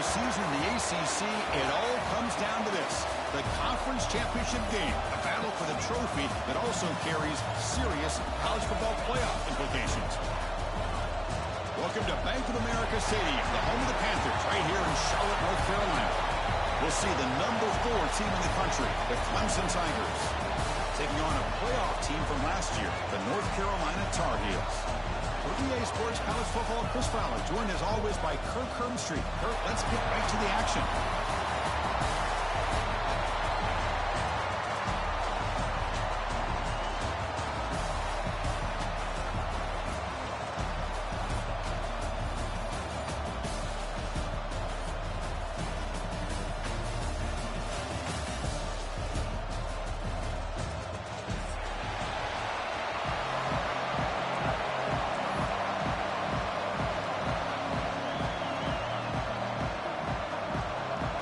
season in the ACC, it all comes down to this. The conference championship game, a battle for the trophy that also carries serious college football playoff implications. Welcome to Bank of America Stadium, the home of the Panthers, right here in Charlotte, North Carolina. We'll see the number 4 team in the country, the Clemson Tigers, taking on a playoff team from last year, the North Carolina Tar Heels. For EA Sports College Football, Chris Fowler, joined as always by Kirk Hermstreet. Kirk, let's get right to the action.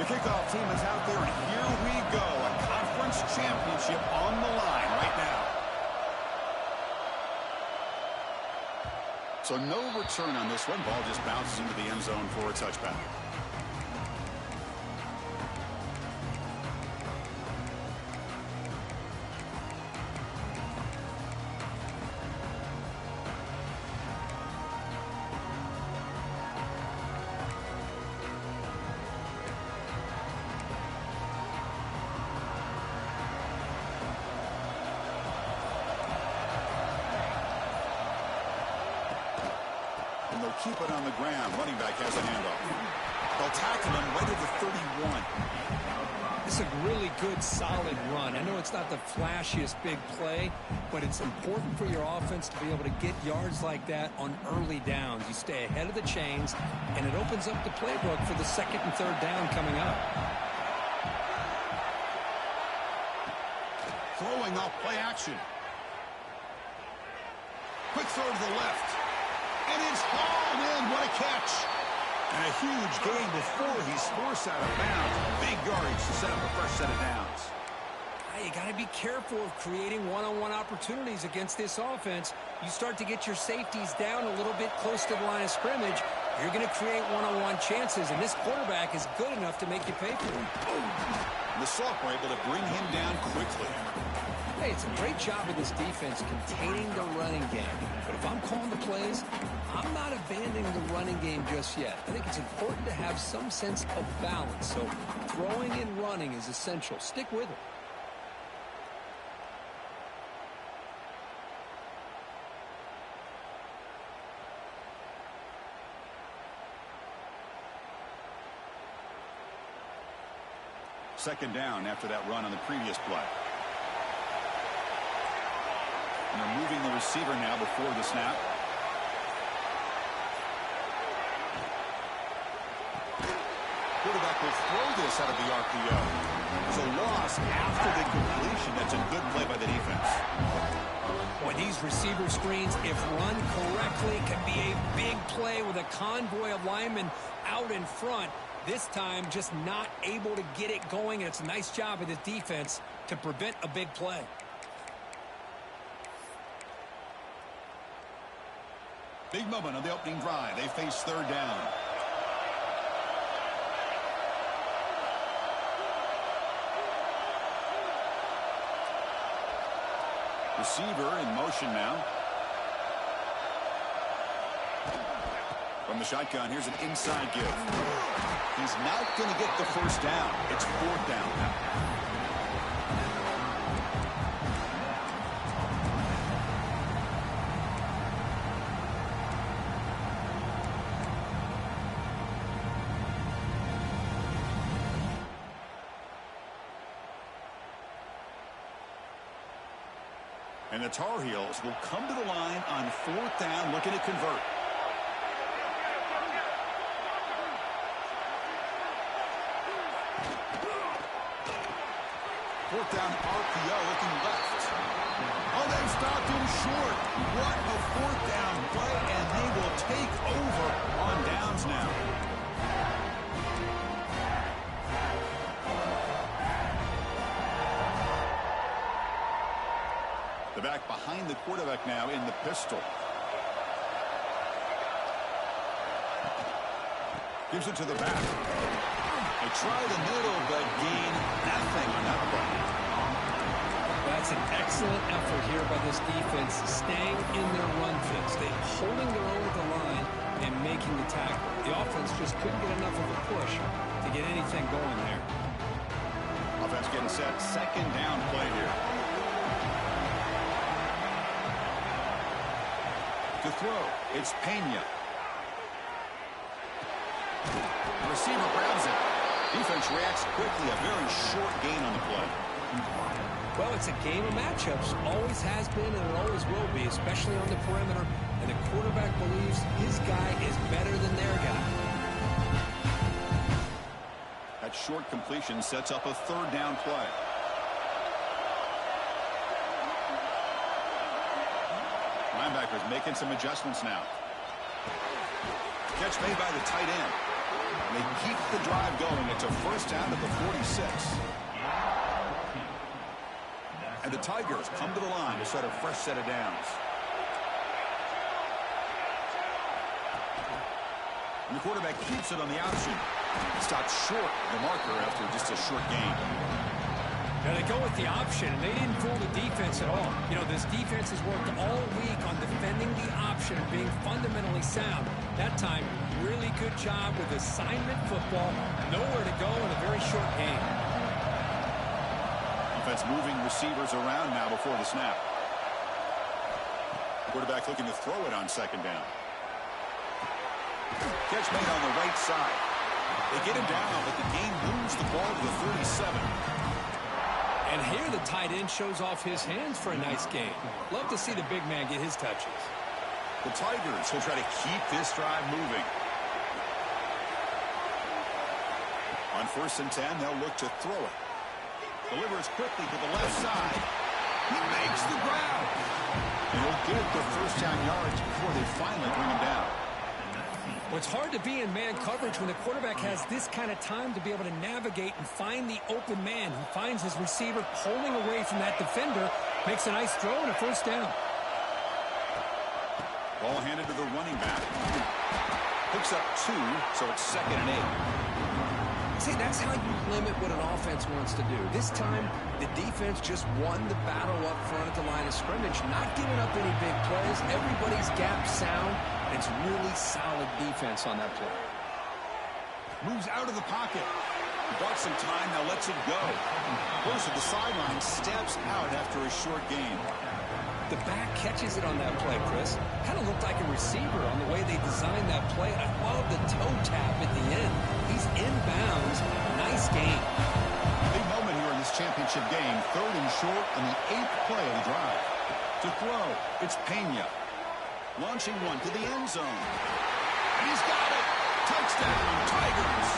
Kickoff team is out there, and here we go. A conference championship on the line right now. So no return on this one. Ball just bounces into the end zone for a touchback. And they'll keep it on the ground. Running back has a handoff. They'll tackle him right at the 31. It's a really good, solid run. I know it's not the flashiest big play, but it's important for your offense to be able to get yards like that on early downs. You stay ahead of the chains, and it opens up the playbook for the second and third down coming up. Throwing off play action. Quick throw to the left. And it's hauled in. What a catch. And a huge gain before he's forced out of bounds. Big yardage to set up a fresh set of downs. You got to be careful of creating one-on-one opportunities against this offense. You start to get your safeties down a little bit close to the line of scrimmage, you're going to create one-on-one chances, and this quarterback is good enough to make you pay for them. And the Soft were able to bring him down quickly. Hey, it's a great job of this defense containing the running game. But if I'm calling the plays, I'm not abandoning the running game just yet. I think it's important to have some sense of balance. So throwing and running is essential. Stick with it. Second down after that run on the previous play. And they're moving the receiver now before the snap. Quarterback will throw this out of the RPO. It's a loss after the completion. That's a good play by the defense. Boy, these receiver screens, if run correctly, can be a big play with a convoy of linemen out in front. This time, just not able to get it going. And it's a nice job of the defense to prevent a big play. Big moment on the opening drive. They face third down. Receiver in motion now. From the shotgun, here's an inside give. He's not going to get the first down. It's fourth down now. And the Tar Heels will come to the line on fourth down, looking to convert. Fourth down RPO, looking left. Oh, they stopped him short. What a fourth down play, and they will take over on downs now. The back behind the quarterback now in the pistol. Gives it to the back. They try the middle, but gain nothing on that play. That's an excellent effort here by this defense, staying in their run fix. They're holding their own at the line and making the tackle. The offense just couldn't get enough of a push to get anything going there. Offense getting set. Second down play here. To throw, it's Pena. The receiver grabs it. Defense reacts quickly. A very short gain on the play. Well, it's a game of matchups. Always has been and it always will be, especially on the perimeter. And the quarterback believes his guy is better than their guy. That short completion sets up a third down play. Linebackers making some adjustments now. Catch made by the tight end. They keep the drive going. It's a first down at the 46. And the Tigers come to the line to set a fresh set of downs. And the quarterback keeps it on the option. Stopped short of the marker after just a short gain. Now they go with the option, and they didn't fool the defense at all. You know, this defense has worked all week on defending the option and being fundamentally sound. That time, really good job with assignment football. Nowhere to go in a very short game. Offense moving receivers around now before the snap. Quarterback looking to throw it on second down. Catch made on the right side. They get him down, but the game moves the ball to the 37. And here the tight end shows off his hands for a nice game. Love to see the big man get his touches. The Tigers will try to keep this drive moving. On 1st and 10, they'll look to throw it. Delivers quickly to the left side. He makes the grab. And he'll get their first down yards before they finally bring him down. Well, it's hard to be in man coverage when the quarterback has this kind of time to be able to navigate and find the open man. He finds his receiver pulling away from that defender, makes a nice throw and a first down. Ball handed to the running back. Picks up 2, so it's 2nd and 8. See, that's how you limit what an offense wants to do. This time, the defense just won the battle up front at the line of scrimmage, not giving up any big plays. Everybody's gap sound. It's really solid defense on that play. Moves out of the pocket. Bought some time, now lets it go. Goes to the sideline, steps out after a short gain. The back catches it on that play, Chris. Kind of looked like a receiver on the way they designed that play. I love the toe tap at the end. He's inbounds. Nice game. Big moment here in this championship game. 3rd and short on the 8th play of the drive. To throw, it's Pena. Launching one to the end zone. And he's got it. Touchdown, Tigers.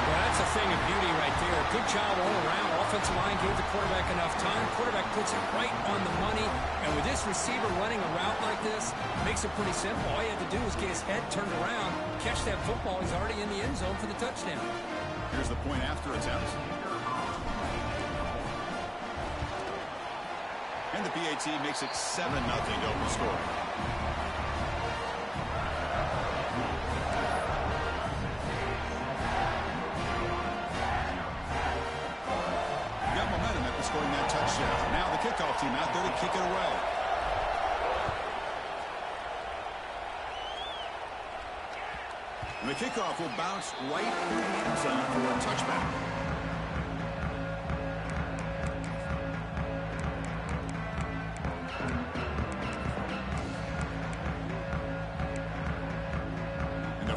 Well, that's a thing of beauty right there. Good job all around. Offensive line gave the quarterback enough time. Quarterback puts it right on the money. And with this receiver running a route like this, makes it pretty simple. All you have to do is get his head turned around, catch that football. He's already in the end zone for the touchdown. Here's the point after attempt. And the PAT makes it 7-0 to open score. Got momentum after scoring that touchdown. Now the kickoff team out there to kick it away. And the kickoff will bounce right through the end zone for a touchback.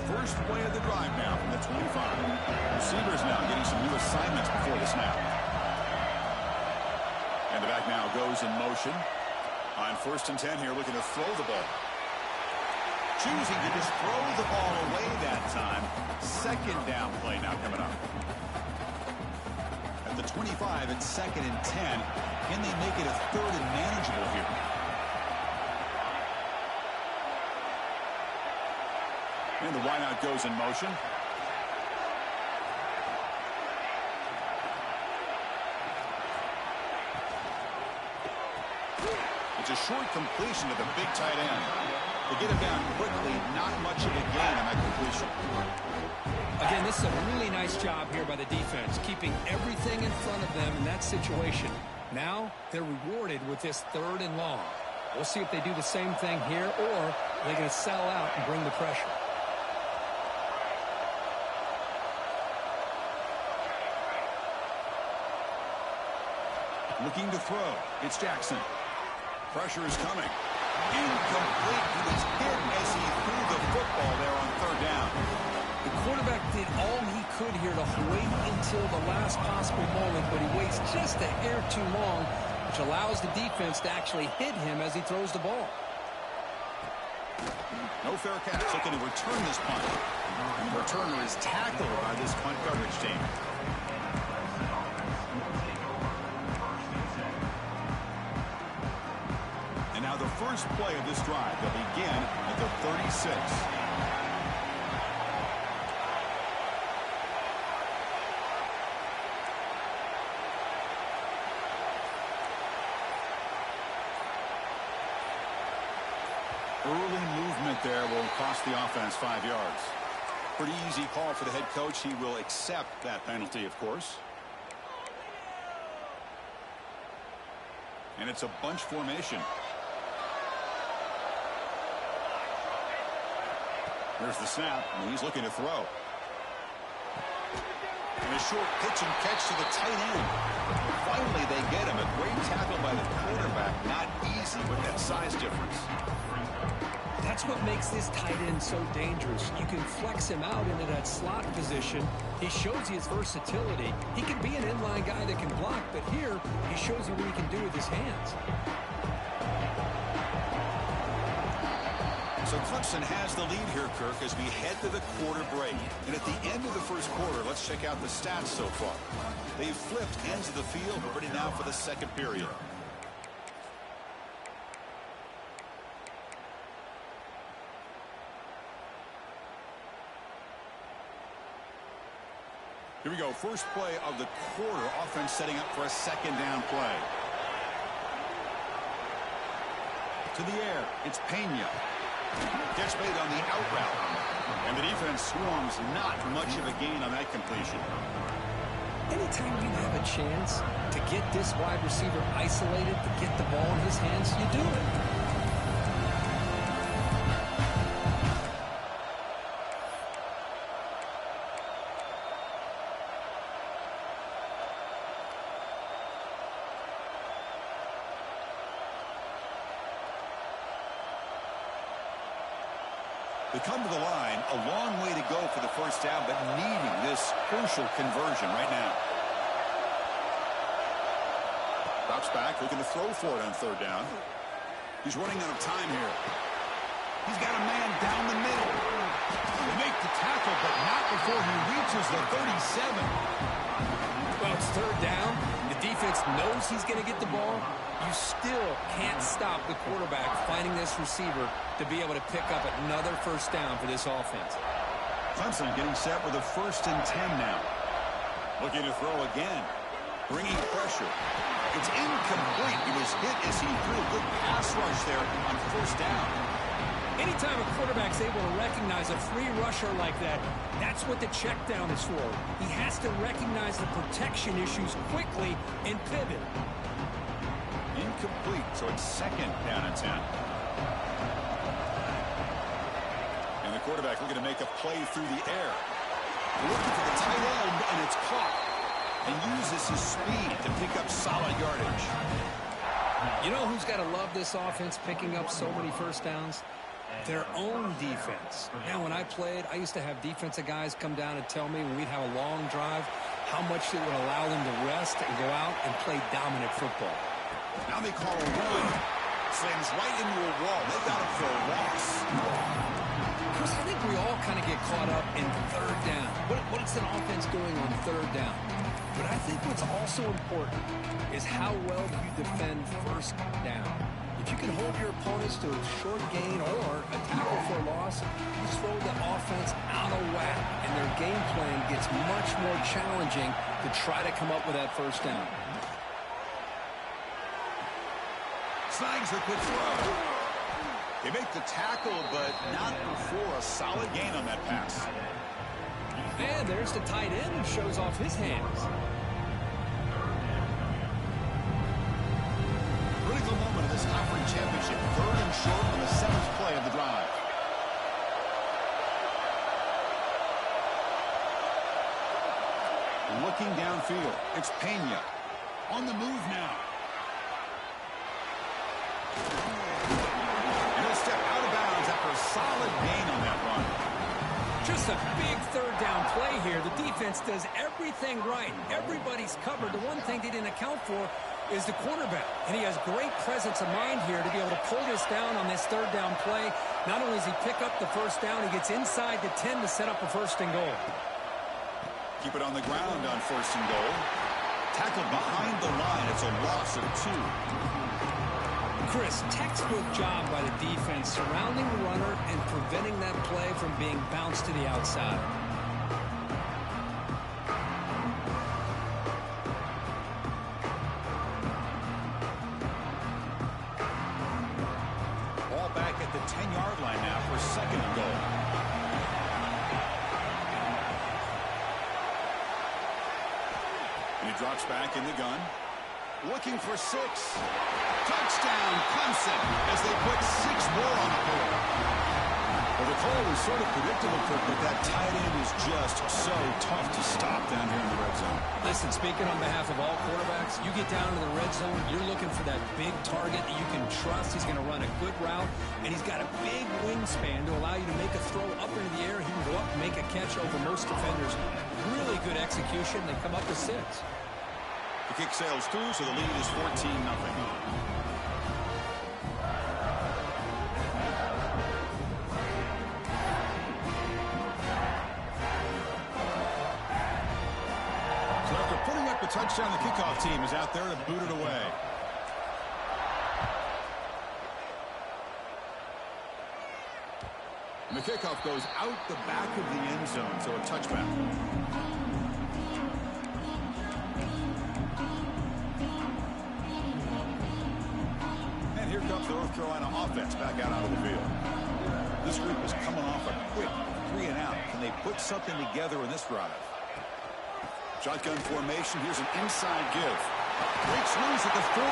First play of the drive now from the 25. Receivers now getting some new assignments before the snap. And the back now goes in motion. On 1st and 10 here, looking to throw the ball. Choosing to just throw the ball away that time. 2nd down play now coming up. At the 25, it's 2nd and 10. Can they make it a 3rd and manageable here? And the wideout goes in motion. It's a short completion to the big tight end. To get him down quickly, not much of a gain on that completion. Again, this is a really nice job here by the defense, keeping everything in front of them in that situation. Now they're rewarded with this 3rd and long. We'll see if they do the same thing here, or they're going to sell out and bring the pressure. Looking to throw. It's Jackson. Pressure is coming. Incomplete. He was hit as he threw the football there on 3rd down. The quarterback did all he could here to wait until the last possible moment, but he waits just a hair too long, which allows the defense to actually hit him as he throws the ball. No fair catch. Looking to return this punt. And the returner is tackled by this punt coverage team. And now the first play of this drive will begin at the 36. Early movement there will cost the offense 5 yards. Pretty easy call for the head coach. He will accept that penalty, of course. And it's a bunch formation. There's the snap, and he's looking to throw. And a short pitch and catch to the tight end. Finally, they get him. A great tackle by the quarterback. Not easy with that size difference. That's what makes this tight end so dangerous. You can flex him out into that slot position. He shows you his versatility. He can be an inline guy that can block, but here he shows you what he can do with his hands. So Clemson has the lead here, Kirk, as we head to the quarter break. And at the end of the first quarter, let's check out the stats so far. They've flipped ends of the field. We're ready now for the second period. Here we go. First play of the quarter. Offense setting up for a 2nd down play. To the air. It's Pena. Gets made on the out route. And the defense swarms. Not much of a gain on that completion. Anytime you have a chance to get this wide receiver isolated, to get the ball in his hands, you do it. They come to the line, a long way to go for the first down, but needing this crucial conversion right now. Drops back, looking to throw for it on 3rd down. He's running out of time here. He's got a man down the middle. They make the tackle, but not before he reaches the 37. Well, it's 3rd down. The defense knows he's going to get the ball. You still can't stop the quarterback finding this receiver to be able to pick up another first down for this offense. Clemson getting set with a 1st and 10 now. Looking to throw again. Bringing pressure. It's incomplete. He was hit as he threw a good pass rush there on 1st down. Anytime a quarterback's able to recognize a free rusher like that, that's what the check down is for. He has to recognize the protection issues quickly and pivot. Incomplete, so it's 2nd down and 10. And the quarterback looking to make a play through the air. Looking for the tight end, and it's caught. And uses his speed to pick up solid yardage. You know who's got to love this offense picking up so many first downs? Their own defense. Now, when I played, I used to have defensive guys come down and tell me when we'd have a long drive how much it would allow them to rest and go out and play dominant football. Now they call a run. Slams right into a wall. They got him for a loss. Chris, I think we all kind of get caught up in 3rd down. What is an offense doing on 3rd down? But I think what's also important is how well do you defend 1st down. If you can hold your opponents to a short gain or a tackle for a loss, you throw the offense out of whack, and their game plan gets much more challenging to try to come up with that 1st down. Snags the quick throw. They make the tackle, but not before a solid gain on that pass. And there's the tight end who shows off his hands. Critical moment of this conference championship. 3rd and short on the 7th play of the drive. Looking downfield, it's Pena. On the move now. And he'll step out of bounds after a solid gain on that run. Just a big 3rd down play here. The defense does everything right. Everybody's covered. The one thing they didn't account for is the quarterback. And he has great presence of mind here to be able to pull this down on this 3rd down play. Not only does he pick up the 1st down, he gets inside the 10 to set up a 1st and goal. Keep it on the ground on 1st and goal. Tackled behind the line. It's a loss of 2. Chris, textbook job by the defense surrounding the runner and preventing that play from being bounced to the outside. Ball back at the 10-yard line now for 2nd and goal. And he drops back in the gun. Looking for 6. Touchdown, Clemson, as they put 6 more on the board. Well, the call was sort of predictable, but that tight end is just so tough to stop down here in the red zone. Listen, speaking on behalf of all quarterbacks, you get down to the red zone, you're looking for that big target that you can trust. He's going to run a good route, and he's got a big wingspan to allow you to make a throw up into the air. He can go up and make a catch over most defenders. Really good execution. They come up with 6. The kick sails through, so the lead is 14-0. So after putting up the touchdown, the kickoff team is out there to boot it away. And the kickoff goes out the back of the end zone, so a touchback. Here comes the North Carolina offense back out onto the field. This group is coming off a quick 3 and out. Can they put something together in this drive? Shotgun formation. Here's an inside give. Breaks loose at the 40.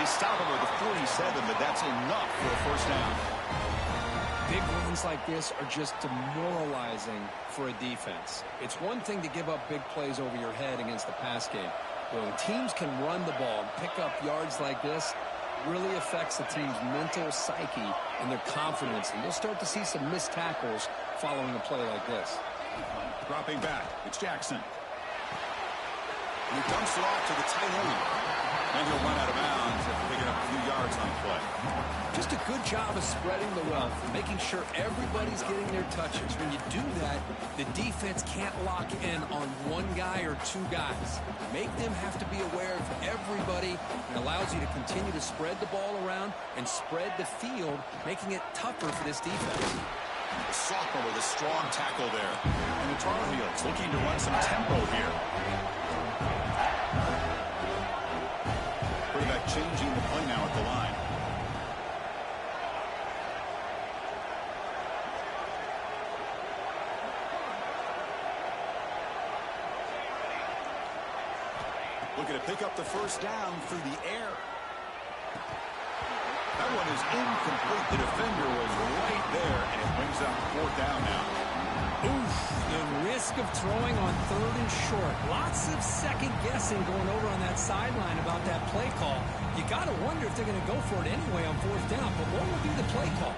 They stop him at the 47, but that's enough for a 1st down. Big runs like this are just demoralizing for a defense. It's one thing to give up big plays over your head against the pass game. But when teams can run the ball and pick up yards like this, really affects the team's mental psyche and their confidence. And you'll start to see some missed tackles following a play like this. Dropping back, it's Jackson. And he dumps it off to the tight end. And he'll run out of bounds after picking up a few yards on the play. Just a good job of spreading the wealth, making sure everybody's getting their touches. When you do that, the defense can't lock in on one guy or 2 guys. Make them have to be aware of everybody. It allows you to continue to spread the ball around and spread the field, making it tougher for this defense. The sophomore with a strong tackle there. And the Tar Heels looking to run some tempo here. Quarterback changing the play now at the line. Looking to pick up the 1st down through the air. That one is incomplete. The defender was right there, and it brings up 4th down now. Oof, the risk of throwing on 3rd and short. Lots of second guessing going over on that sideline about that play call. You got to wonder if they're going to go for it anyway on 4th down, but what will be the play call?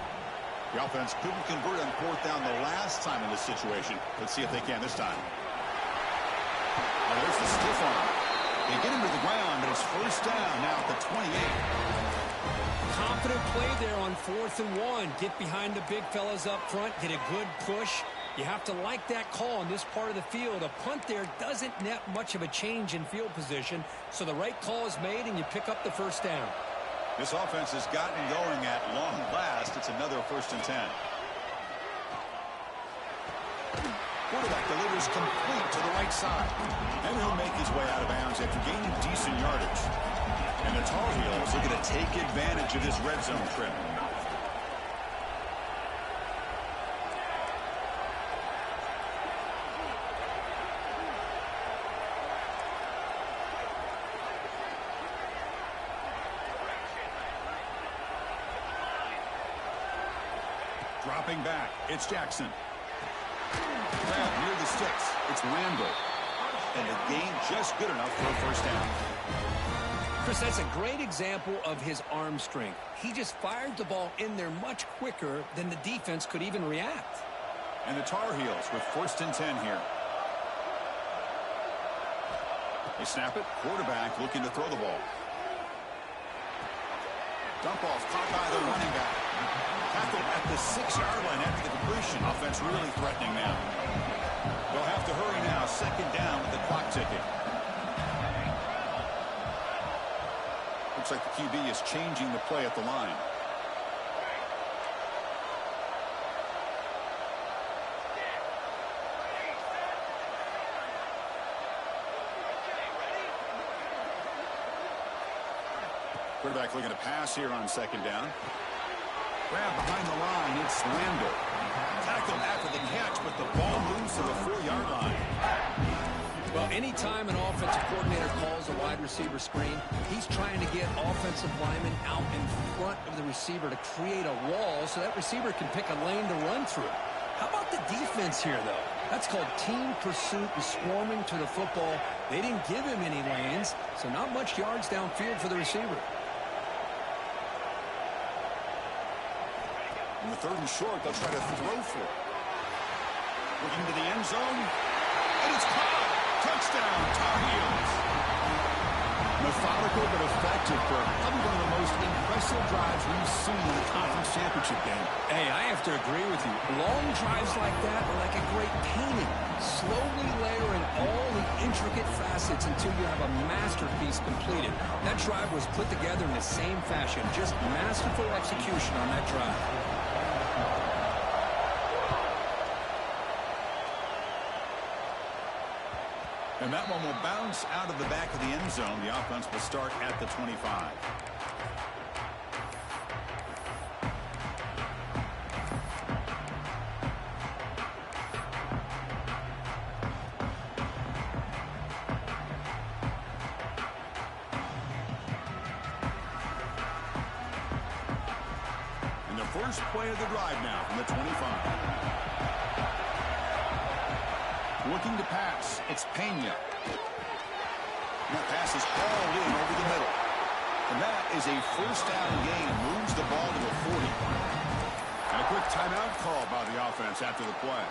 The offense couldn't convert on 4th down the last time in this situation. Let's see if they can this time. Oh, there's the stiff arm. They get him to the ground, but it's 1st down now at the 28. Confident play there on 4th and 1. Get behind the big fellas up front, get a good push. You have to like that call in this part of the field. A punt there doesn't net much of a change in field position, so the right call is made and you pick up the 1st down. This offense has gotten going at long last. It's another 1st and 10. Quarterback delivers complete to the right side. And he'll make his way out of bounds after gaining decent yardage. And the Tar Heels are going to take advantage of this red zone trip. Dropping back, it's Jackson. Grab near the sticks, it's Randall. And the gain just good enough for a first down. Chris, that's a great example of his arm strength. He just fired the ball in there much quicker than the defense could even react. And the Tar Heels with 1st and 10 here. They snap it. Quarterback looking to throw the ball. Dump off caught by the running back. Tackled at the 6-yard line after the completion. Offense really threatening now. They'll have to hurry now. 2nd down with the clock ticking. Looks like the QB is changing the play at the line. Quarterback looking to pass here on 2nd down. Grab behind the line. It's Randall. Tackled after the catch, but the ball moves to the 4-yard line. Well, anytime an offensive coordinator calls a wide receiver screen, he's trying to get offensive linemen out in front of the receiver to create a wall so that receiver can pick a lane to run through. How about the defense here, though? That's called team pursuit and swarming to the football. They didn't give him any lanes, so not much yards downfield for the receiver. In the 3rd and short, they'll try to throw for it. Looking to the end zone, and it's caught. Touchdown, Tar Heels. Methodical but effective for probably one of the most impressive drives we've seen in the conference championship game. Hey, I have to agree with you. Long drives like that are like a great painting. Slowly layering all the intricate facets until you have a masterpiece completed. That drive was put together in the same fashion. Just masterful execution on that drive. And that one will bounce out of the back of the end zone. The offense will start at the 25. And the first play of the drive now from the 25. Looking to pass, it's Pena. And that pass is hauled in over the middle. And that is a first down gain. Moves the ball to the 40. And a quick timeout call by the offense after the play.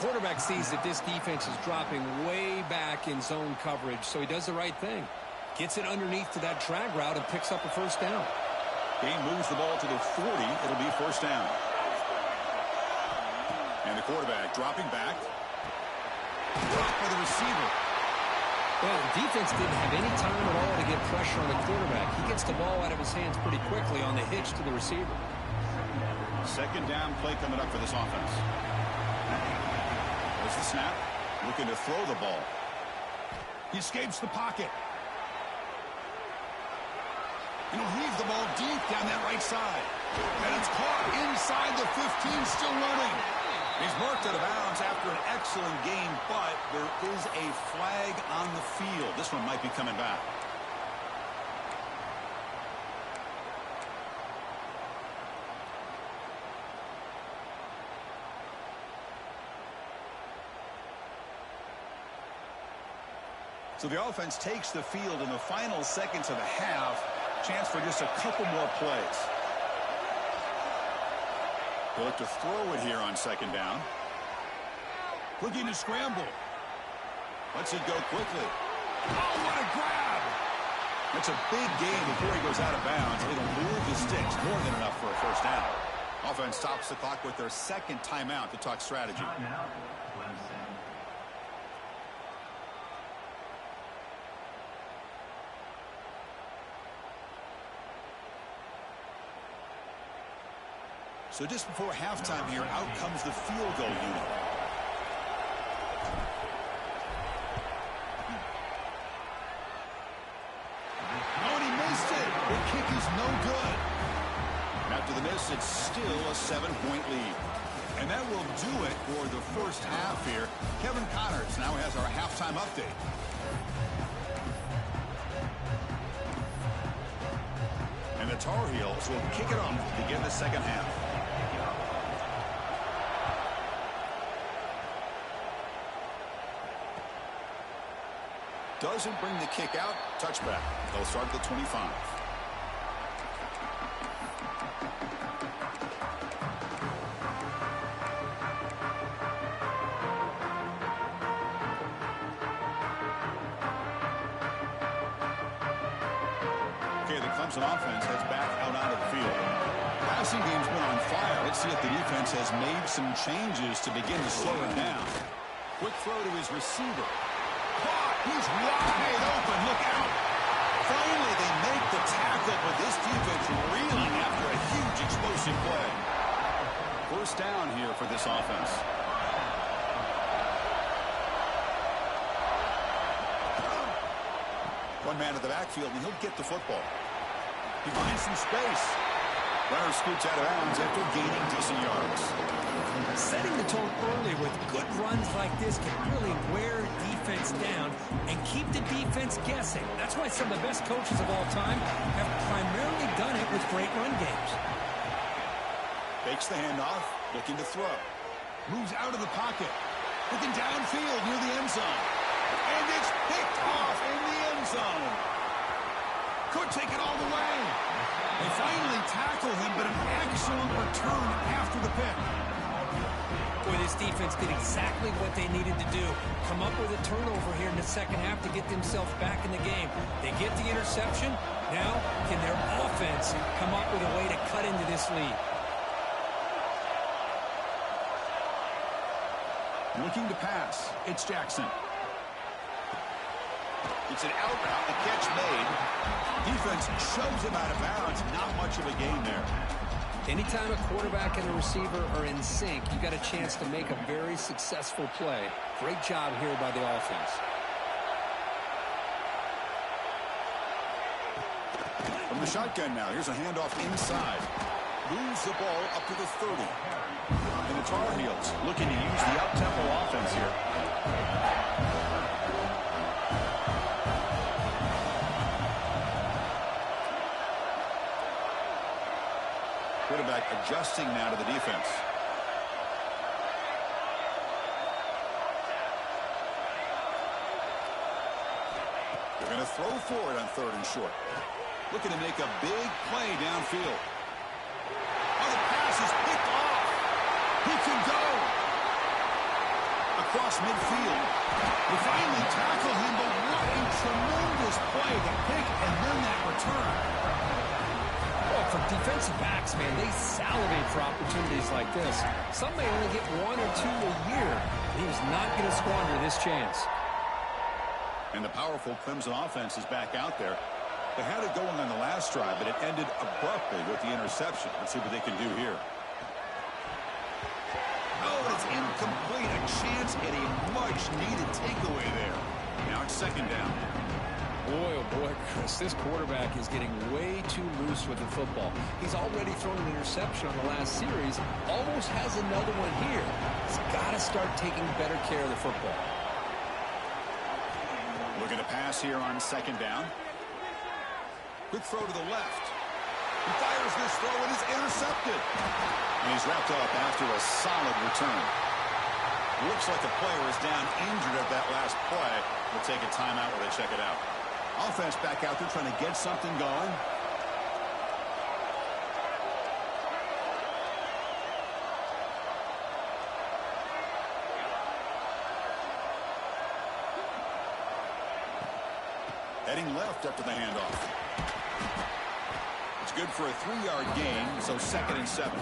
Quarterback sees that this defense is dropping way back in zone coverage, so he does the right thing. Gets it underneath to that drag route and picks up a first down. Game moves the ball to the 40. It'll be first down. And the quarterback dropping back. Blocked by the receiver. Well, the defense didn't have any time at all to get pressure on the quarterback. He gets the ball out of his hands pretty quickly on the hitch to the receiver. 2nd down play coming up for this offense. There's the snap. Looking to throw the ball. He escapes the pocket. And he'll heave the ball deep down that right side. And it's caught inside the 15, still running. He's marked out of bounds after an excellent game, but there is a flag on the field. This one might be coming back. So the offense takes the field in the final seconds of the half. Chance for just a couple more plays. They'll look to throw it here on 2nd down. Looking to scramble. Lets it go quickly. Oh, what a grab! That's a big gain before he goes out of bounds. It'll move the sticks more than enough for a first down. Offense stops the clock with their 2nd timeout to talk strategy. So just before halftime here, out comes the field goal unit. Oh, and he missed it. The kick is no good. And after the miss, it's still a 7-point lead. And that will do it for the first half here. Kevin Connors now has our halftime update. And the Tar Heels will kick it off to begin the second half. doesn't bring the kick out. Touchback. They'll start at the 25. Okay, the Clemson offense heads back out onto the field. Passing game's been on fire. Let's see if the defense has made some changes to begin to slow it down. Quick throw to his receiver. Caught! He's wide open. Look out! Finally, they make the tackle, but this defense reeling after a huge explosive play. First down here for this offense. One man at the backfield, and he'll get the football. He finds some space. Runner scoots out of bounds after gaining decent yards. Setting the tone early with good runs like this can really wear defense down and keep the defense guessing. That's why some of the best coaches of all time have primarily done it with great run games. Fakes the handoff, looking to throw. Moves out of the pocket. Looking downfield near the end zone. And it's picked off in the end zone. Could take it all the way. They finally tackle him, but an excellent return after the pick. Boy, this defense did exactly what they needed to do. Come up with a turnover here in the second half to get themselves back in the game. They get the interception. Now, can their offense come up with a way to cut into this lead? Looking to pass. It's Jackson. It's an out route, a catch made. Defense shoves him out of bounds. Not much of a gain there. Anytime a quarterback and a receiver are in sync, you got a chance to make a very successful play. Great job here by the offense. From the shotgun now, here's a handoff inside. Moves the ball up to the 30. And the Tar Heels looking to use the up-tempo offense here. Quarterback adjusting now to the defense. They're going to throw for it on 3rd and short. Looking to make a big play downfield. Oh, the pass is picked off. He can go. Across midfield. They finally tackle him, but what a tremendous play. The pick and then that return. Well, for defensive backs, man, they salivate for opportunities like this. Some may only get 1 or 2 a year. He was not going to squander this chance. And the powerful Clemson offense is back out there. They had it going on the last drive, but it ended abruptly with the interception. Let's see what they can do here. Oh, it's incomplete. A chance at a much-needed takeaway there. Now it's 2nd down. Boy, oh boy, Chris, this quarterback is getting way too loose with the football. He's already thrown an interception on the last series, almost has another one here. He's got to start taking better care of the football. Looking to pass here on 2nd down. Quick throw to the left. He fires this throw and he's intercepted. And he's wrapped up after a solid return. Looks like the player is down injured at that last play. We'll take a timeout while they check it out. Offense back out there trying to get something going. Heading left after the handoff. It's good for a 3-yard gain, so 2nd and 7.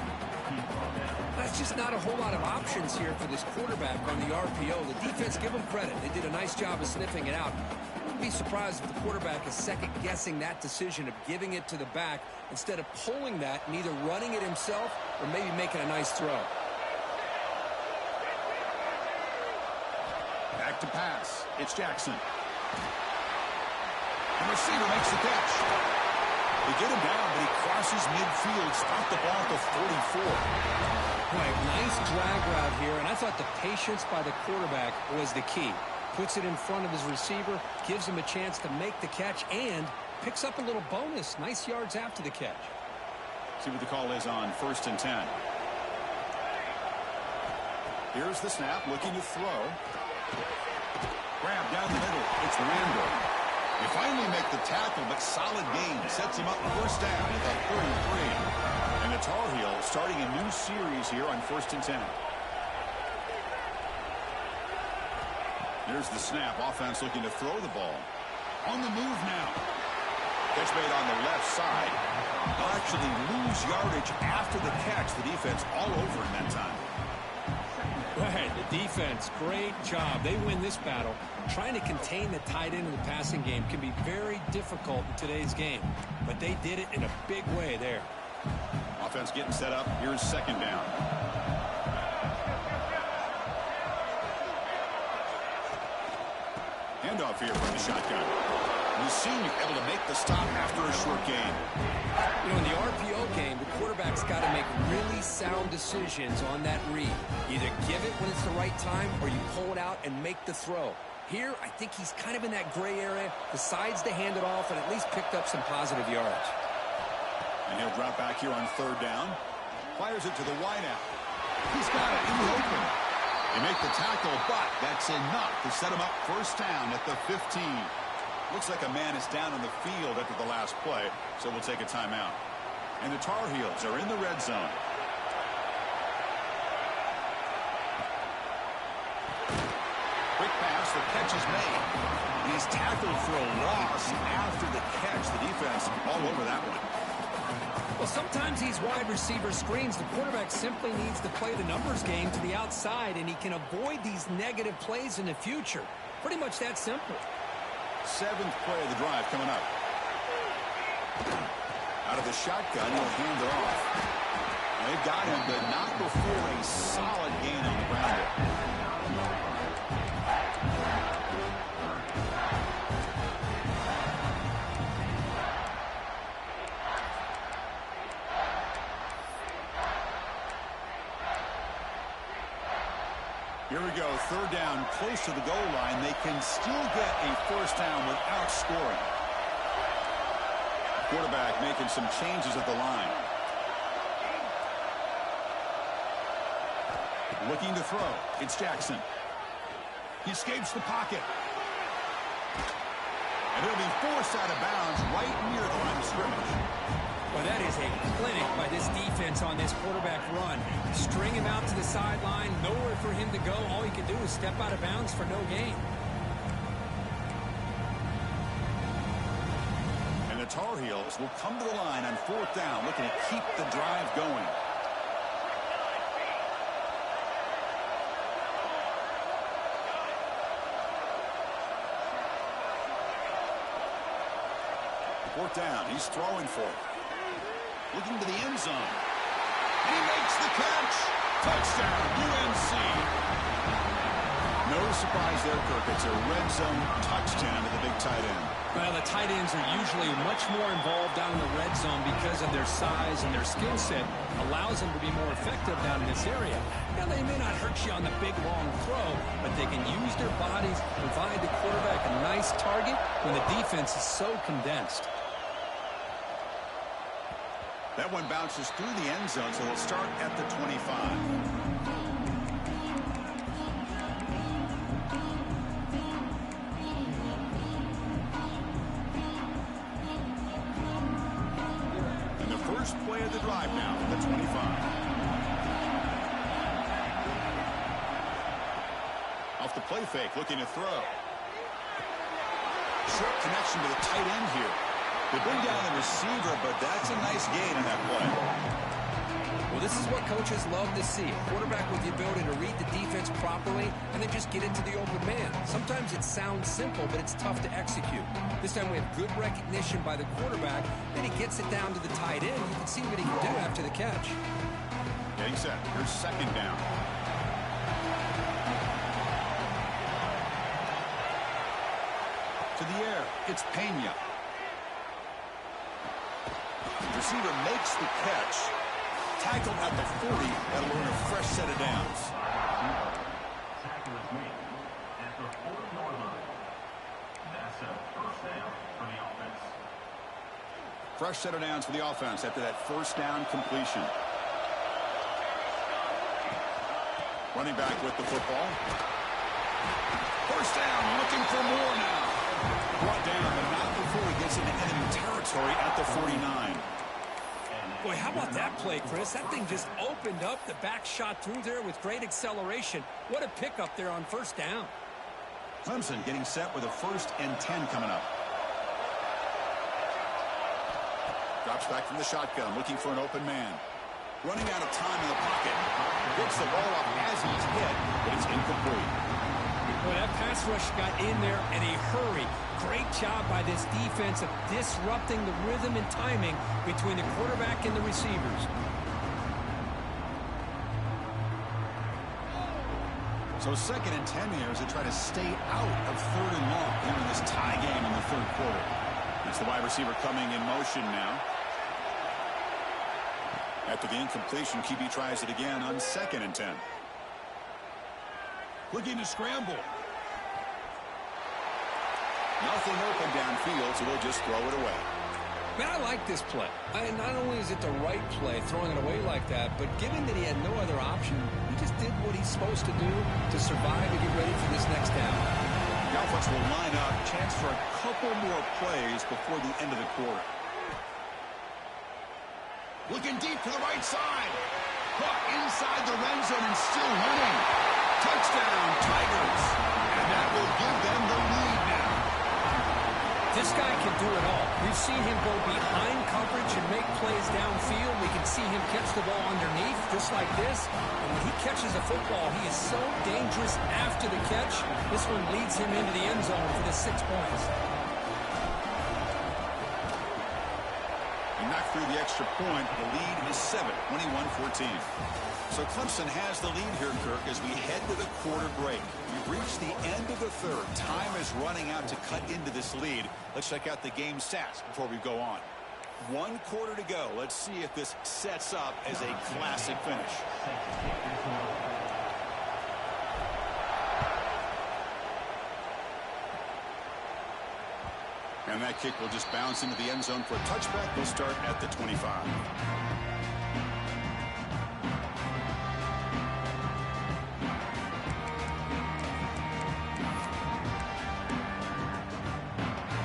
That's just not a whole lot of options here for this quarterback on the RPO. The defense, give them credit. They did a nice job of sniffing it out. I wouldn't be surprised if the quarterback is second-guessing that decision of giving it to the back instead of pulling that and either running it himself or maybe making a nice throw. Back to pass. It's Jackson. The receiver makes the catch. They get him down, but he crosses midfield, stopped the ball at the 44. Right, nice drag route here, and I thought the patience by the quarterback was the key. Puts it in front of his receiver, gives him a chance to make the catch, and picks up a little bonus. Nice yards after the catch. See what the call is on 1st and 10. Here's the snap, looking to throw. Grab down the middle. It's Randall. You finally make the tackle, but solid gain sets him up first down at the 33. And the Tar Heels starting a new series here on 1st and 10. Here's the snap. Offense looking to throw the ball. On the move now. Catch made on the left side. They'll actually lose yardage after the catch. The defense all over in that time. Right, the defense, great job. They win this battle. Trying to contain the tight end in the passing game can be very difficult in today's game. But they did it in a big way there. Offense getting set up. Here's 2nd down. Handoff here from the shotgun. And the senior able to make the stop after a short gain. You know, in the RPO game, the quarterback's got to make really sound decisions on that read. Either give it when it's the right time or you pull it out and make the throw. Here, I think he's kind of in that gray area, decides to hand it off and at least picked up some positive yards. And he'll drop back here on 3rd down. Fires it to the wideout. He's got it in the open. They make the tackle, but that's enough to set him up first down at the 15. Looks like a man is down on the field after the last play, so we'll take a timeout. And the Tar Heels are in the red zone. Quick pass, the catch is made. He's tackled for a loss after the catch. The defense all over that one. Well, sometimes these wide receiver screens, the quarterback simply needs to play the numbers game to the outside, and he can avoid these negative plays in the future. Pretty much that simple. 7th play of the drive coming up. Out of the shotgun, he'll hand it off. And they've got him, but not before a solid gain on the ground. Here we go, 3rd down, close to the goal line. They can still get a first down without scoring. Quarterback making some changes at the line. Looking to throw. It's Jackson. He escapes the pocket. And he'll be forced out of bounds right near the line of scrimmage. Well, that is a clinic by this defense on this quarterback run. String him out to the sideline, nowhere for him to go. All he can do is step out of bounds for no gain. And the Tar Heels will come to the line on 4th down, looking to keep the drive going. Fourth down, he's throwing for it. Looking to the end zone. And he makes the catch. Touchdown, UNC. No surprise there, Kirk. It's a red zone touchdown to the big tight end. Well, the tight ends are usually much more involved down in the red zone because of their size and their skill set. Allows them to be more effective down in this area. Now, they may not hurt you on the big, long throw, but they can use their bodies to provide the quarterback a nice target when the defense is so condensed. That one bounces through the end zone, so they'll start at the 25. And the first play of the drive now at the 25. Off the play fake, looking to throw. Short connection to the tight end here. They bring down the receiver, but that's a nice gain on that play. Well, this is what coaches love to see. A quarterback with the ability to read the defense properly and then just get into the open man. Sometimes it sounds simple, but it's tough to execute. This time we have good recognition by the quarterback. Then he gets it down to the tight end. You can see what he can do after the catch. Getting set. Here's 2nd down. To the air. It's Pena. Receiver makes the catch. Tackled at the 40. That'll earn a fresh set of downs. Tackle is made at the 4-yard line. That's a first down for the offense. Fresh set of downs for the offense after that first down completion. Running back with the football. First down, looking for more now. Brought down, but not before he gets into enemy territory at the 49. Boy, how about that play, Chris? That thing just opened up. The back shot through there with great acceleration. What a pickup there on first down. Clemson getting set with a 1st and 10 coming up. Drops back from the shotgun, looking for an open man. Running out of time in the pocket. Gets the ball up as he's hit, but it's incomplete. Boy, that pass rush got in there in a hurry. Great job by this defense of disrupting the rhythm and timing between the quarterback and the receivers. So 2nd and 10 here as they try to stay out of 3rd and long here in this tie game in the 3rd quarter. That's the wide receiver coming in motion now. After the incompletion, QB tries it again on 2nd and 10. Looking to scramble. Nothing open downfield, so they'll just throw it away. Man, I like this play. Not only is it the right play, throwing it away like that, but given that he had no other option, he just did what he's supposed to do to survive and get ready for this next down. The offense will line up. Chance for a couple more plays before the end of the quarter. Looking deep to the right side. Caught inside the red zone and still running. Touchdown, Tigers. And that will give them the lead now. This guy can do it all. We've seen him go behind coverage and make plays downfield. We can see him catch the ball underneath, just like this. And when he catches a football, he is so dangerous after the catch. This one leads him into the end zone for the 6 points. He knocked through the extra point. The lead is 7, 21-14. So Clemson has the lead here, Kirk, as we head to the quarter break. We've reached the end of the 3rd. Time is running out to cut into this lead. Let's check out the game stats before we go on. 1 quarter to go. Let's see if this sets up as a classic finish. And that kick will just bounce into the end zone for a touchback. We'll start at the 25.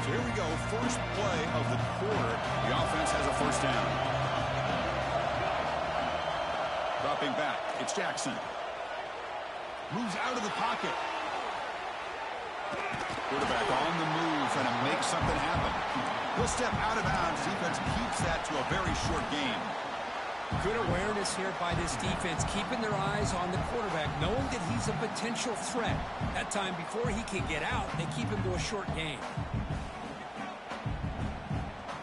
So here we go. First play of the quarter. The offense has a 1st down. Dropping back. It's Jackson. Moves out of the pocket. Quarterback on the move, trying to make something happen. He'll step out of bounds. Defense keeps that to a very short game. Good awareness here by this defense, keeping their eyes on the quarterback, knowing that he's a potential threat. That time, before he can get out, they keep him to a short game.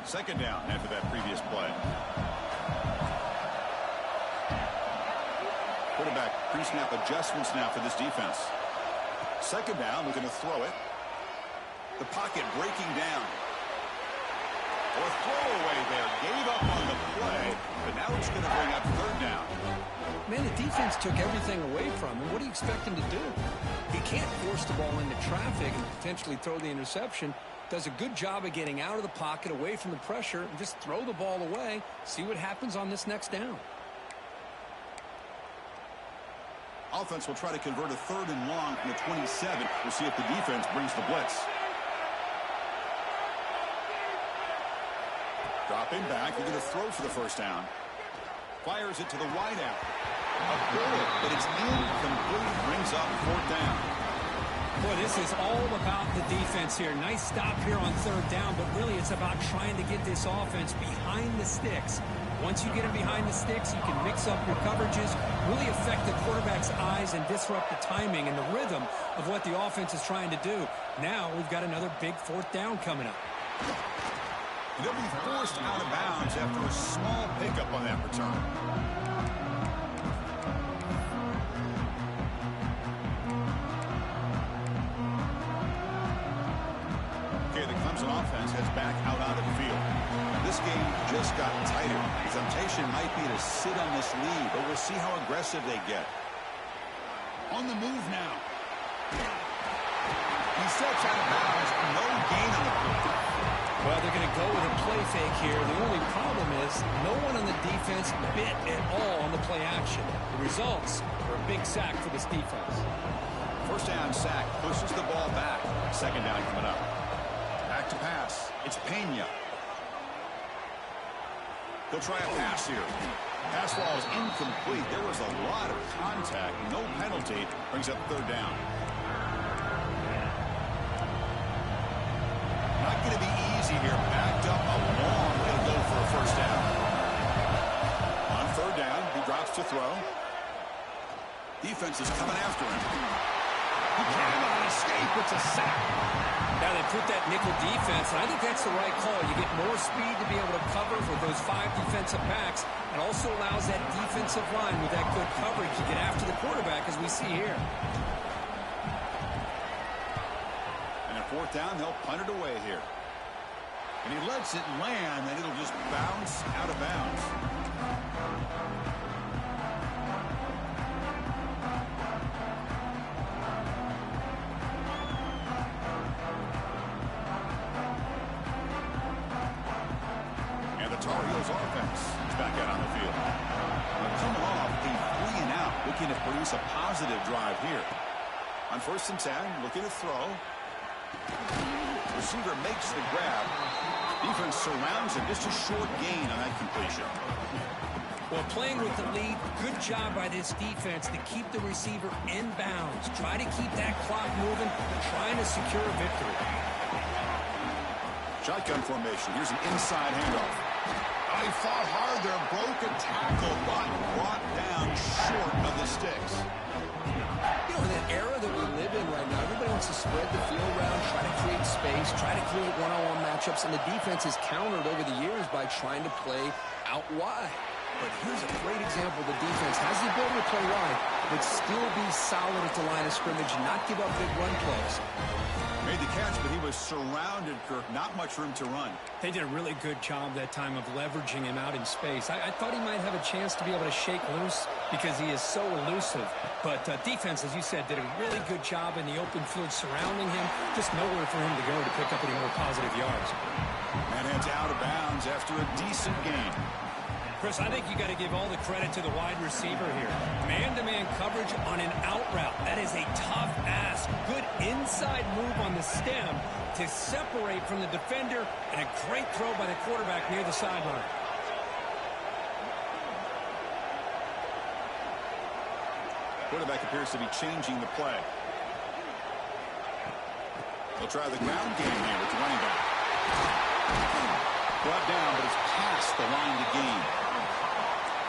2nd down after that previous play. Quarterback pre-snap adjustments now for this defense. 2nd down, looking to throw it. The pocket breaking down. Or throwaway there. Gave up on the play, but now it's going to bring up 3rd down. Man, the defense took everything away from him. What do you expect him to do? He can't force the ball into traffic and potentially throw the interception. Does a good job of getting out of the pocket, away from the pressure, and just throw the ball away. See what happens on this next down. Offense will try to convert a 3rd and long from the 27. We'll see if the defense brings the blitz. Dropping back, looking to throw for the 1st down. Fires it to the wide out. A bullet, but it's incomplete. Brings up 4th down. Boy, this is all about the defense here. Nice stop here on 3rd down, but really it's about trying to get this offense behind the sticks. Once you get them behind the sticks, you can mix up your coverages, really affect the quarterback's eyes and disrupt the timing and the rhythm of what the offense is trying to do. Now we've got another big 4th down coming up. They'll be forced out of bounds after a small pickup on that return. Okay, the Clemson offense heads back out onto the field. This game just got tighter. The temptation might be to sit on this lead, but we'll see how aggressive they get. On the move now. He steps out of bounds. No gain on the play. Well, they're going to go with a play fake here. The only problem is no one on the defense bit at all on the play action. The results are a big sack for this defense. 1st down sack pushes the ball back. 2nd down coming up. to pass. It's Pena. He'll try a pass here. Pass ball is incomplete. There was a lot of contact. No penalty. Brings up third down. Not going to be easy here. Backed up a long way to go for a first down. On third down, he drops to throw. Defense is coming after him. He cannot escape. It's a sack. Now they put that nickel defense, and I think that's the right call. You get more speed to be able to cover for those 5 defensive backs, and also allows that defensive line with that good coverage to get after the quarterback, as we see here. And at fourth down, they'll punt it away here. And he lets it land, and it'll just bounce out of bounds. Offense is back out on the field. They're coming off a 3-and-out, looking to produce a positive drive here. On 1st and 10, looking to throw. Receiver makes the grab. Defense surrounds him. Just a short gain on that completion. Well, playing with the lead, good job by this defense to keep the receiver in bounds. Try to keep that clock moving, trying to secure a victory. Shotgun formation. Here's an inside handoff. He fought hard there, broke a tackle, but brought down short of the sticks. You know, in that era that we live in right now, everybody wants to spread the field around, try to create space, try to create one-on-one matchups, and the defense has countered over the years by trying to play out wide. But here's a great example. The defense has the ability to play wide, but still be solid at the line of scrimmage and not give up big run plays. Made the catch, but he was surrounded, Kirk. Not much room to run. They did a really good job that time of leveraging him out in space. I thought he might have a chance to be able to shake loose because he is so elusive. But defense, as you said, did a really good job in the open field surrounding him. Just nowhere for him to go to pick up any more positive yards. And heads out of bounds after a decent gain. Chris, I think you got to give all the credit to the wide receiver here. Man-to-man coverage on an out route. That is a tough ask. Good inside move on the stem to separate from the defender, and a great throw by the quarterback near the sideline. Quarterback appears to be changing the play. They'll try the ground game here with the running back. Brought down, but it's past the line to gain.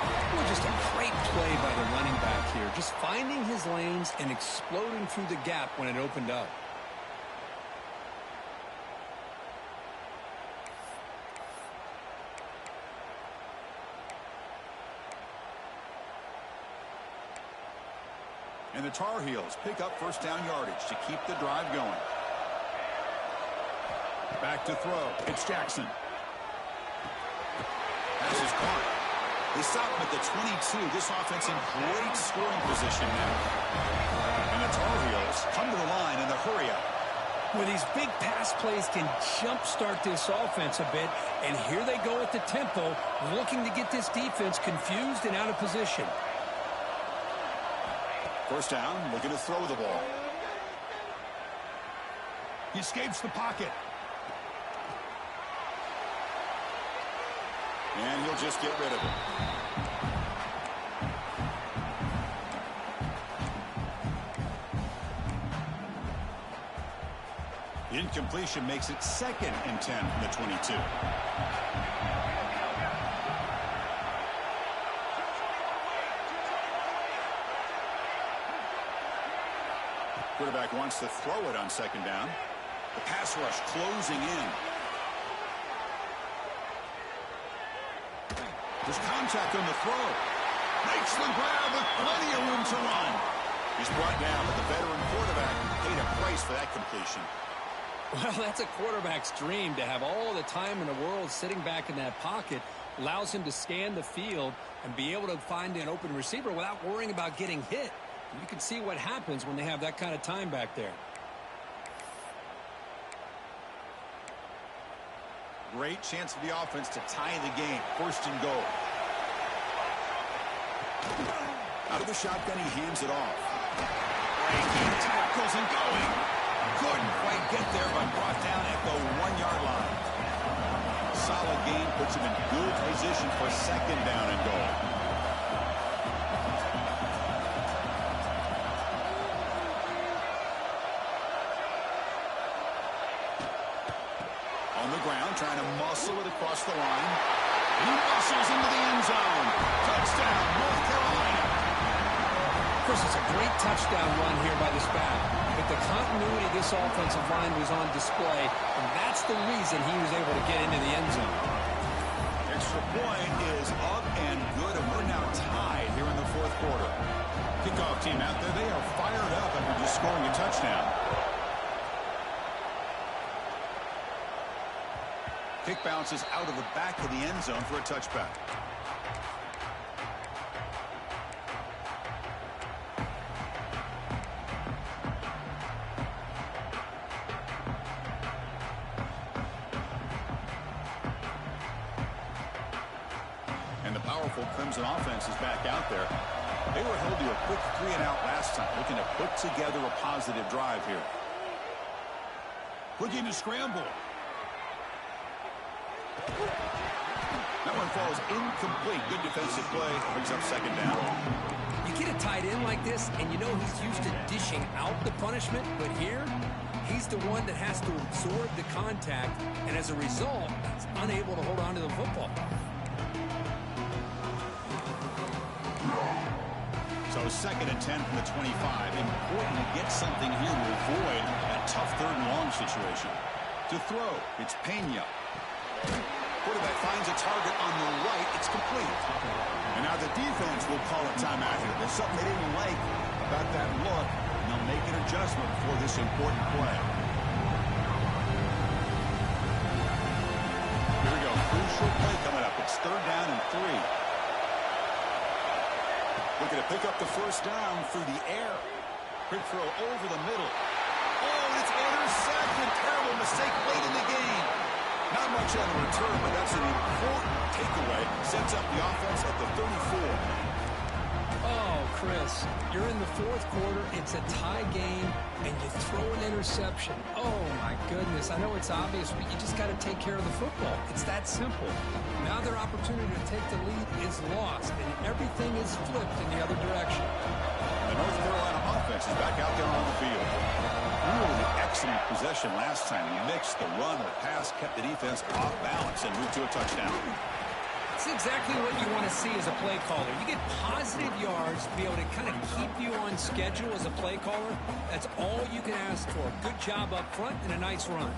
Well, just a great play by the running back here. Just finding his lanes and exploding through the gap when it opened up. And the Tar Heels pick up first down yardage to keep the drive going. Back to throw. It's Jackson. Pass is caught. They stop him at the 22. This offense in great scoring position now. And the Tar Heels come to the line in the hurry up. Well, these big pass plays can jumpstart this offense a bit. And here they go at the tempo, looking to get this defense confused and out of position. First down, looking to throw the ball. He escapes the pocket. And he'll just get rid of it. The incompletion makes it 2nd and 10 from the 22. Quarterback wants to throw it on 2nd down. The pass rush closing in. There's contact on the throw. Makes the grab with plenty of room to run. He's brought down, but the veteran quarterback paid a price for that completion. Well, that's a quarterback's dream to have all the time in the world sitting back in that pocket. Allows him to scan the field and be able to find an open receiver without worrying about getting hit. And you can see what happens when they have that kind of time back there. Great chance for the offense to tie the game. 1st and goal. Out of the shotgun, he hands it off. Breaking tackles and going. Couldn't quite get there, but brought down at the 1-yard line. Solid gain puts him in good position for second down and goal. On the ground, trying to muscle it across the line. He muscles into the end zone. Touchdown, North Carolina. Chris, it's a great touchdown run here by this back. But the continuity of this offensive line was on display, and that's the reason he was able to get into the end zone. Extra point is up and good, and we're now tied here in the fourth quarter. Kickoff team out there, they are fired up after just scoring a touchdown. Kick bounces out of the back of the end zone for a touchback. And the powerful Clemson offense is back out there. They were held to a quick 3-and-out last time, looking to put together a positive drive here. Looking to scramble. That one falls incomplete. Good defensive play. Brings up second down. You get a tight end like this, and you know he's used to dishing out the punishment, but here, he's the one that has to absorb the contact, and as a result, he's unable to hold on to the football. So second and 10 from the 25. Important to get something here to avoid a tough third and long situation. To throw, it's Pena. Quarterback finds a target on the right. It's complete. And now the defense will call a timeout here. There's something they didn't like about that look, and they'll make an adjustment for this important play. Here we go. Crucial play coming up. It's third down and 3. Looking to pick up the first down through the air. Quick throw over the middle. Oh, it's intercepted. Terrible mistake late in the game. Not much on the return, but that's an important takeaway. Sets up the offense at the 34. Oh, Chris, you're in the fourth quarter. It's a tie game, and you throw an interception. Oh, my goodness. I know it's obvious, but you just got to take care of the football. It's that simple. Now their opportunity to take the lead is lost, and everything is flipped in the other direction. The North Carolina offense is back out there on the field. Really excellent possession last time. You mixed the run or pass, kept the defense off balance, and moved to a touchdown. It's exactly what you want to see as a play caller. You get positive yards to be able to kind of keep you on schedule as a play caller. That's all you can ask for. Good job up front and a nice run.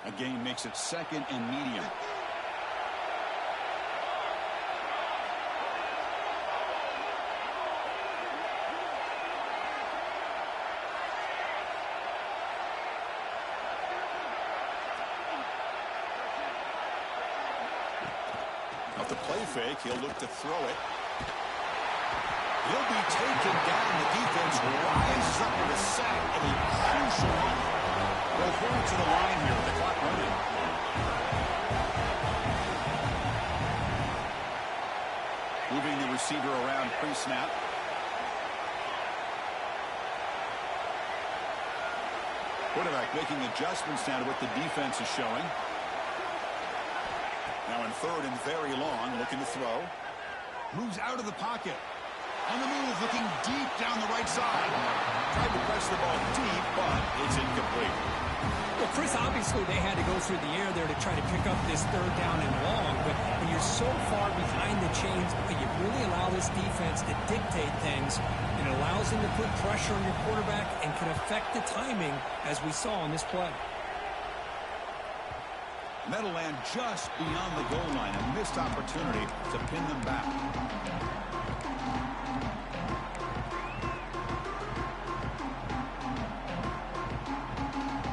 A gain makes it second and medium. The play fake, he'll look to throw it. He'll be taken down. The defense rises up with a sack of a crucial one. They'll throw it to the line here with the clock running. Moving the receiver around pre-snap. Quarterback making adjustments now to what the defense is showing. Now in third and very long, looking to throw. Moves out of the pocket. On the move, looking deep down the right side. Tried to press the ball deep, but it's incomplete. Well, Chris, obviously they had to go through the air there to try to pick up this third down and long, but when you're so far behind the chains, you really allow this defense to dictate things. It allows them to put pressure on your quarterback and can affect the timing, as we saw on this play. And that'll land just beyond the goal line. A missed opportunity to pin them back.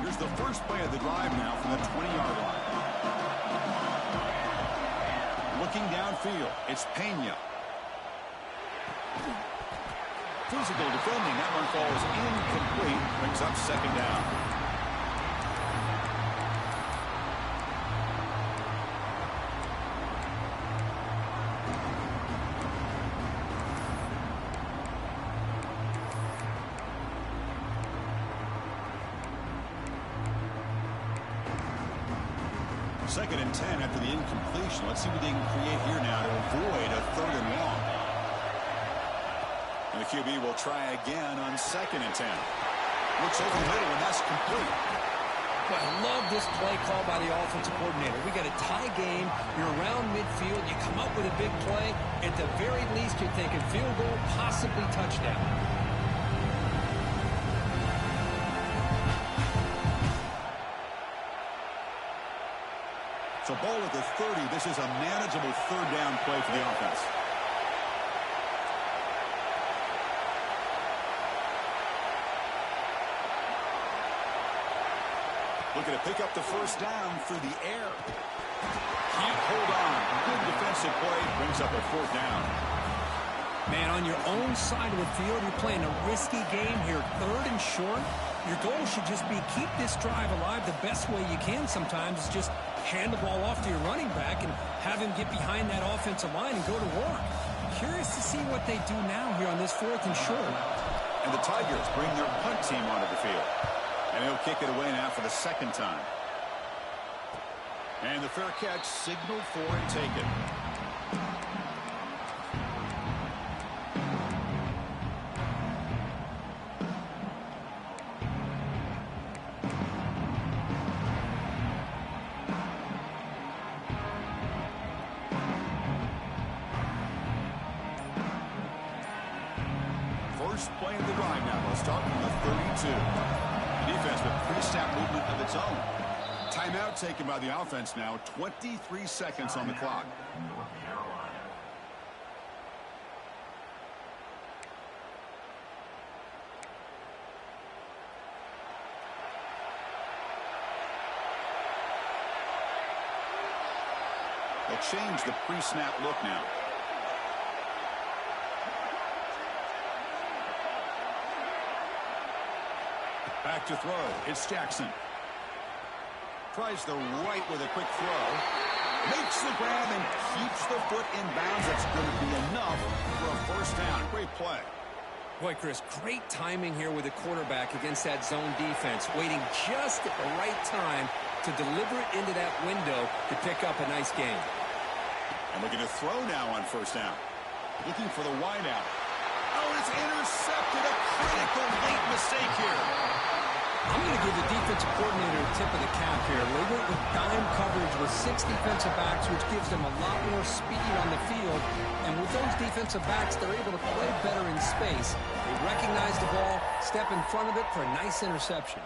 Here's the first play of the drive now from the 20-yard line. Looking downfield, it's Pena. Physical defending. That one falls incomplete. Brings up second down. 2nd and 10 after the incompletion. Let's see what they can create here now to avoid a 3rd and long. And the QB will try again on 2nd and 10. Looks over the middle, and that's complete. Well, I love this play call by the offensive coordinator. We got a tie game. You're around midfield. You come up with a big play. At the very least, you're thinking field goal, possibly touchdown. So ball at the 30. This is a manageable 3rd down play for the offense. Looking to pick up the 1st down through the air. Can't hold on. Good defensive play. Brings up a 4th down. Man, on your own side of the field, you're playing a risky game here. 3rd and short. Your goal should just be keep this drive alive the best way you can sometimes. Is just hand the ball off to your running back and have him get behind that offensive line and go to work. Curious to see what they do now here on this 4th and short. And the Tigers bring their punt team onto the field. And he'll kick it away now for the 2nd time. And the fair catch signaled for and taken. First play of the drive now. We'll start from the 32. Defense with pre-snap movement of its own. Timeout taken by the offense now. 23 seconds on the clock. They'll change the pre-snap look now. Back to throw. It's Jackson. Tries the right with a quick throw. Makes the grab and keeps the foot in bounds. That's going to be enough for a 1st down. Great play. Boy, Chris, great timing here with the quarterback against that zone defense. Waiting just at the right time to deliver it into that window to pick up a nice game. And looking to throw now on 1st down. Looking for the wide out. Oh, it's intercepted. A critical late mistake here. I'm going to give the defensive coordinator a tip of the cap here. They went with dime coverage with 6 defensive backs, which gives them a lot more speed on the field. And with those defensive backs, they're able to play better in space. They recognize the ball, step in front of it for a nice interception.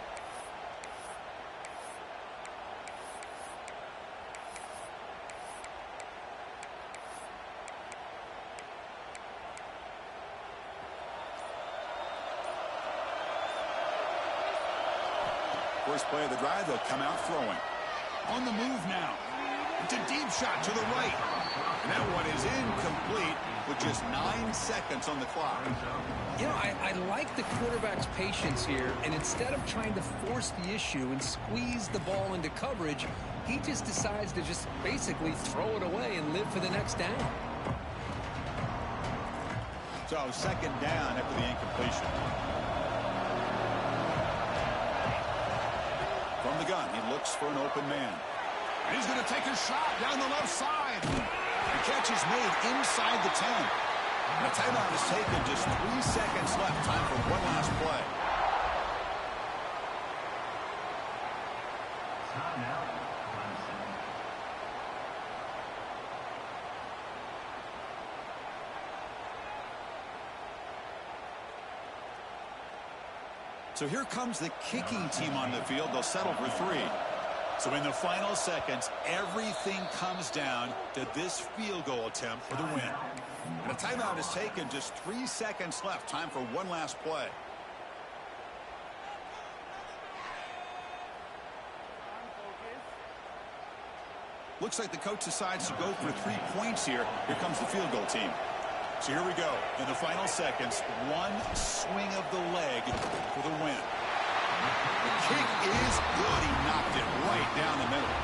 First play of the drive, they'll come out throwing. On the move now. It's a deep shot to the right. And that one is incomplete with just 9 seconds on the clock. You know, I like the quarterback's patience here, and instead of trying to force the issue and squeeze the ball into coverage, he just decides to just basically throw it away and live for the next down. So 2nd down after the incompletion. From the gun, he looks for an open man. And he's going to take a shot down the left side. The catch is made inside the 10. And a timeout is taken. Just 3 seconds left. Time for one last play. Timeout, Clemson. So here comes the kicking team on the field. They'll settle for 3. So in the final seconds, everything comes down to this field goal attempt for the win. And a timeout is taken. Just 3 seconds left. Time for one last play. Looks like the coach decides to go for 3 points here. Here comes the field goal team. So here we go. In the final seconds, one swing of the leg for the win. The kick is good. He knocked it right down the middle.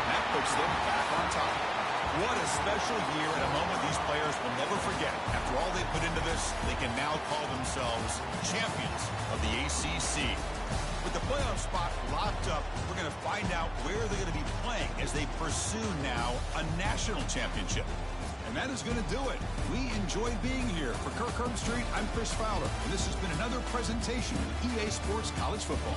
That puts them back on top. What a special year and a moment these players will never forget. After all they put into this, they can now call themselves champions of the ACC. With the playoff spot locked up, we're going to find out where they're going to be playing as they pursue now a national championship. And that is going to do it. We enjoyed being here. For Kirk Herbstreit, I'm Chris Fowler, and this has been another presentation of EA Sports College Football.